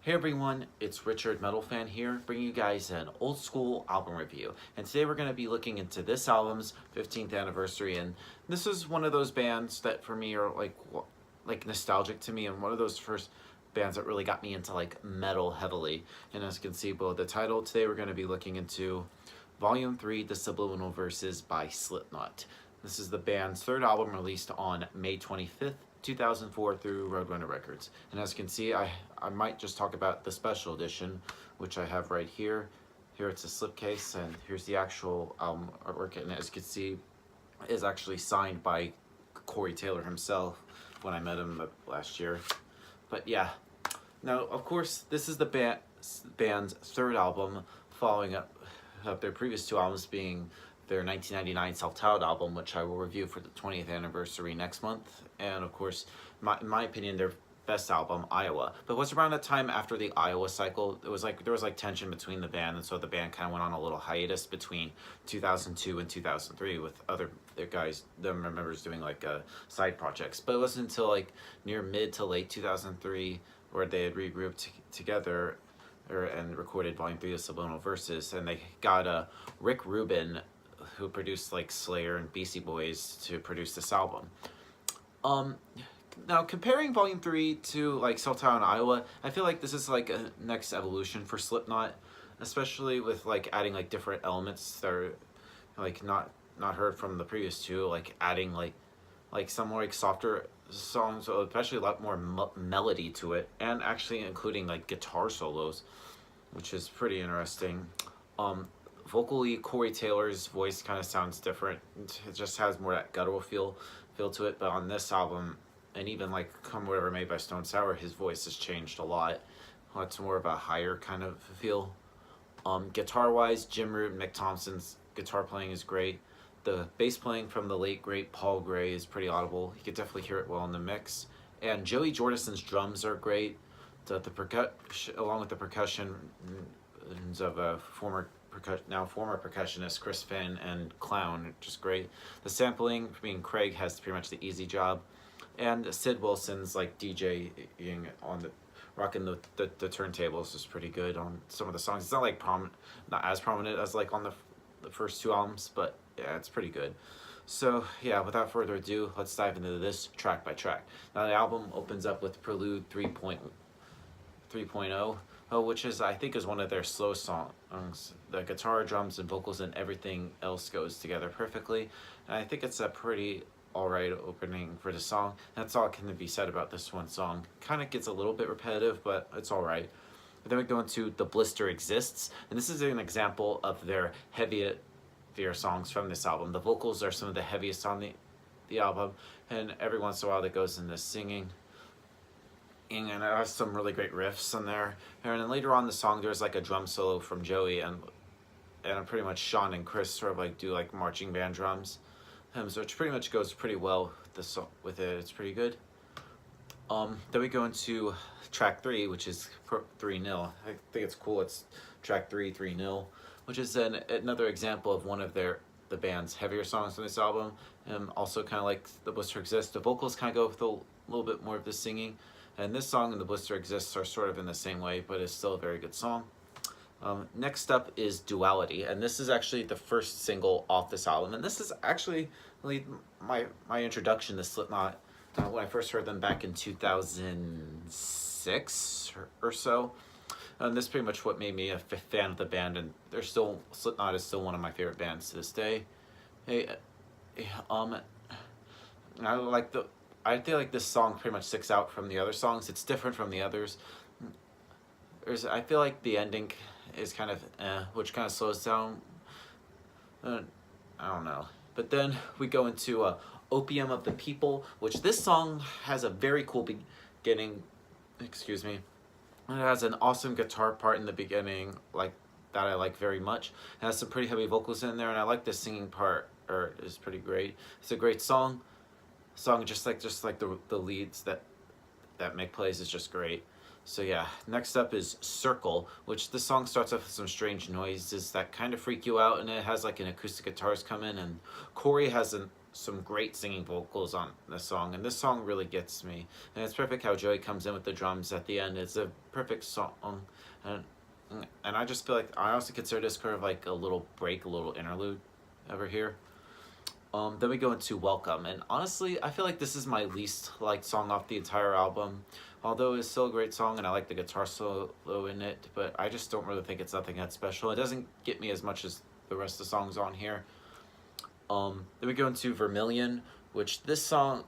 Hey everyone, it's Richard Metal Fan here, bringing you guys an old school album review. And today we're going to be looking into this album's 15th anniversary, and this is one of those bands that for me are like nostalgic to me, and one of those first bands that really got me into like metal heavily. And as you can see below the title, today we're going to be looking into Volume 3, The Subliminal Verses by Slipknot. This is the band's third album released on May 25th, 2004 through Roadrunner Records. And as you can see, I might just talk about the special edition, which I have right here. Here it's a slipcase, and here's the actual album artwork. And as you can see, it is actually signed by Corey Taylor himself when I met him last year. But yeah, now of course this is the band's third album, following up their previous two albums being their 1999 self-titled album, which I will review for the 20th anniversary next month, and of course, in my opinion, their best album, Iowa. But it was around that time after the Iowa cycle, there was like tension between the band, and so the band kind of went on a little hiatus between 2002 and 2003 with the members doing like side projects. But it wasn't until like near mid to late 2003 where they had regrouped together and recorded Volume 3 of Subliminal Verses, and they got Rick Rubin, who produced like Slayer and Beastie Boys, to produce this album. Now comparing Volume 3 to like Self-Titled and Iowa, I feel like this is like a next evolution for Slipknot, especially with like adding like different elements that are like not heard from the previous two, like adding like some more like softer songs, especially a lot more melody to it, and actually including like guitar solos, which is pretty interesting. Vocally, Corey Taylor's voice kind of sounds different. It just has more that guttural feel to it. But on this album, and even like Come Whatever Made by Stone Sour, his voice has changed a lot. It's more of a higher kind of feel. Guitar-wise, Jim Root and Mick Thompson's guitar playing is great. The bass playing from the late great Paul Gray is pretty audible. You could definitely hear it well in the mix. And Joey Jordison's drums are great. Along with the percussion of former percussionist Chris Finn and Clown, which is great. The sampling, Craig has pretty much the easy job, and Sid Wilson's like DJing on rocking the turntables is pretty good on some of the songs. It's not like not as prominent as like on the first two albums, but yeah, it's pretty good. So yeah, without further ado, let's dive into this track by track. Now the album opens up with Prelude 3.0, which I think is one of their slow songs. The guitar, drums, and vocals and everything else goes together perfectly. And I think it's a pretty alright opening for the song. That's all can be said about this one song. Kind of gets a little bit repetitive, but it's alright. Then we go into The Blister Exists, and this is an example of their heavier songs from this album. The vocals are some of the heaviest on the album, and every once in a while that goes into singing. And it has some really great riffs in there. And then later on in the song, there's like a drum solo from Joey, and pretty much Sean and Chris sort of like do like marching band drums. So it pretty much goes pretty well with it. It's pretty good. Then we go into track 3, which is 3-0. I think it's cool. It's track 3-3-0, which is another example of one of the band's heavier songs on this album. Also kind of like The Blister Exists, the vocals kind of go with a little bit more of the singing. And this song and The Blister Exists are sort of in the same way, but it's still a very good song. Next up is Duality, and this is actually the first single off this album. And this is actually my introduction to Slipknot when I first heard them back in 2006 or so. And this is pretty much what made me a fan of the band, and Slipknot is still one of my favorite bands to this day. I feel like this song pretty much sticks out from the other songs. It's different from the others. I feel like the ending is kind of which kind of slows down. I don't know. But then we go into Opium of the People, which this song has a very cool beginning. Excuse me. It has an awesome guitar part in the beginning, like that I like very much. It has some pretty heavy vocals in there, and I like the singing part. Is pretty great. It's a great song. Just like the leads that Mick plays is just great. So yeah, next up is Circle, which the song starts off with some strange noises that kind of freak you out, and it has like an acoustic guitars come in, and Corey has some great singing vocals on this song, and this song really gets me. And it's perfect how Joey comes in with the drums at the end. It's a perfect song, and I just feel like I also consider this kind of like a little break, a little interlude over here. Then we go into Welcome, and honestly, I feel like this is my least liked song off the entire album. Although it's still a great song, and I like the guitar solo in it, but I just don't really think it's nothing that special. It doesn't get me as much as the rest of the songs on here. Then we go into Vermillion, which this song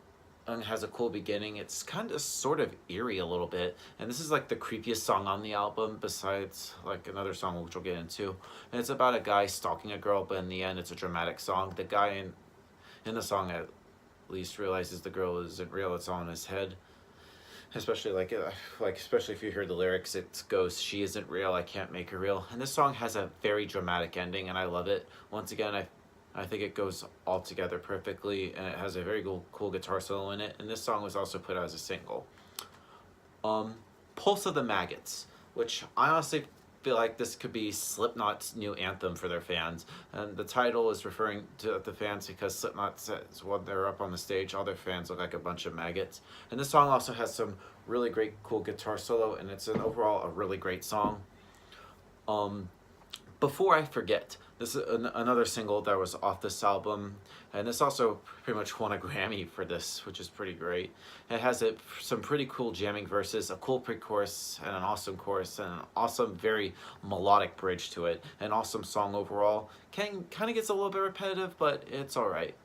has a cool beginning. It's kind of sort of eerie a little bit, and this is like the creepiest song on the album besides like another song which we'll get into. And it's about a guy stalking a girl, but in the end it's a dramatic song. The guy in the song at least realizes the girl isn't real, it's all in his head. Especially like especially if you hear the lyrics, it goes, "She isn't real, I can't make her real." And this song has a very dramatic ending, and I love it. Once again, I think it goes all together perfectly, and it has a very cool guitar solo in it. And this song was also put out as a single. Pulse of the Maggots, which I honestly feel like this could be Slipknot's new anthem for their fans. And the title is referring to the fans because Slipknot says when they're up on the stage, all their fans look like a bunch of maggots. And this song also has some really great cool guitar solo, and it's overall a really great song. Before I Forget, this is another single that was off this album, and this also pretty much won a Grammy for this, which is pretty great. It has some pretty cool jamming verses, a cool pre-chorus, and an awesome chorus, and an awesome, very melodic bridge to it. An awesome song overall. Kind of gets a little bit repetitive, but it's alright.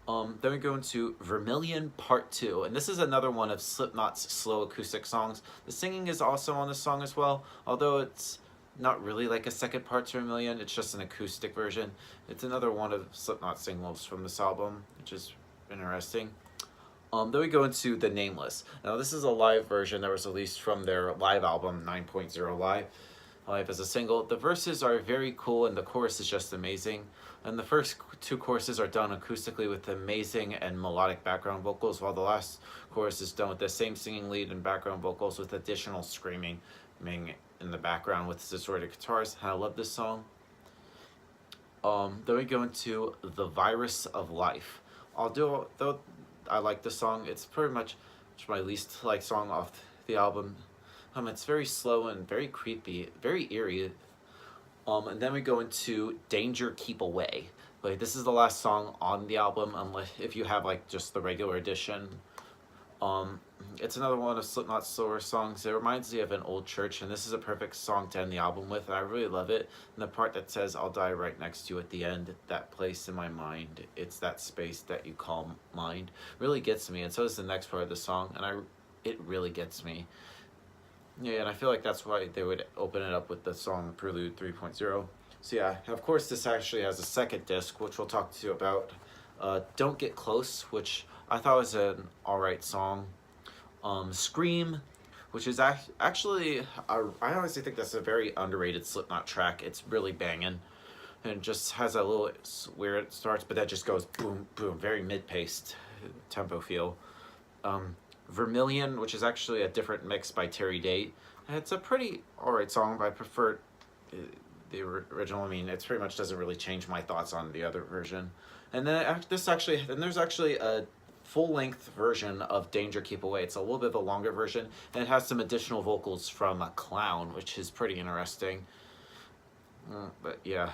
Then we go into Vermillion Part 2, and this is another one of Slipknot's slow acoustic songs. The singing is also on this song as well, although it's not really like a second part to Vermillion, it's just an acoustic version. It's another one of Slipknot singles from this album, which is interesting. Then we go into the Nameless. Now this is a live version that was released from their live album 9.0 live as a single. The verses are very cool, and the chorus is just amazing. And the first two choruses are done acoustically with amazing and melodic background vocals, while the last chorus is done with the same singing lead and background vocals with additional screaming in the background with distorted guitars. And I love this song. Then we go into The Virus of Life. Though I like this song, it's pretty much my least liked song off the album. It's very slow and very creepy, very eerie. And then we go into Danger Keep Away. Like, this is the last song on the album, unless if you have like just the regular edition. It's another one of Slipknot's slower songs. It reminds me of an old church, and this is a perfect song to end the album with, and I really love it. And the part that says, "I'll die right next to you at the end, that place in my mind, it's that space that you call mind," really gets me. And so is the next part of the song, and it really gets me. Yeah, and I feel like that's why they would open it up with the song Prelude 3.0. So yeah, of course this actually has a second disc, which we'll talk to you about. Don't Get Close, which I thought was an alright song. Scream, which is actually, I honestly think that's a very underrated Slipknot track. It's really banging, and it just has a little where it starts, but that just goes boom, boom, very mid-paced tempo feel. Vermillion, which is actually a different mix by Terry Date. And it's a pretty alright song, but I prefer the original. I mean, it pretty much doesn't really change my thoughts on the other version. And then there's actually a full-length version of Danger Keep Away. It's a little bit of a longer version, and it has some additional vocals from a clown, which is pretty interesting. But yeah.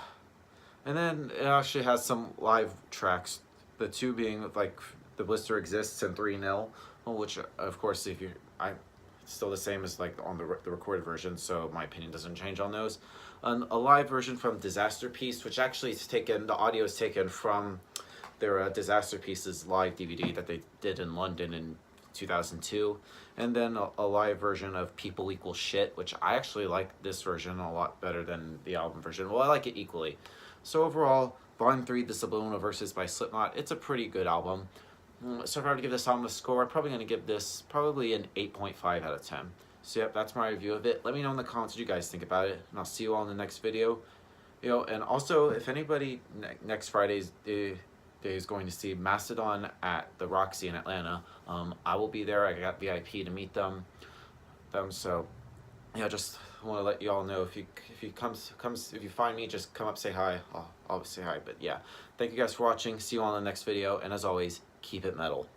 And then it actually has some live tracks, the two being like The Blister Exists and 3-0, which of course it's still the same as like on the recorded version, so my opinion doesn't change on those. A live version from Disaster Piece, which actually is the audio is taken from their Disaster Pieces live DVD that they did in London in 2002. And then a live version of People Equal Shit, which I actually like this version a lot better than the album version. Well, I like it equally. So overall, Volume 3, The Subliminal Verses by Slipknot, it's a pretty good album. So if I were to give this album a score, I'm probably going to give this probably an 8.5 out of 10. So yep, that's my review of it. Let me know in the comments what you guys think about it, and I'll see you all in the next video. And also, if anybody next Friday's is going to see Mastodon at the Roxy in Atlanta, I will be there. I got VIP to meet them. So yeah, just want to let you all know, if you find me, just come up, say hi. obviously high, but yeah. Thank you guys for watching. See you all in the next video, and as always, keep it metal.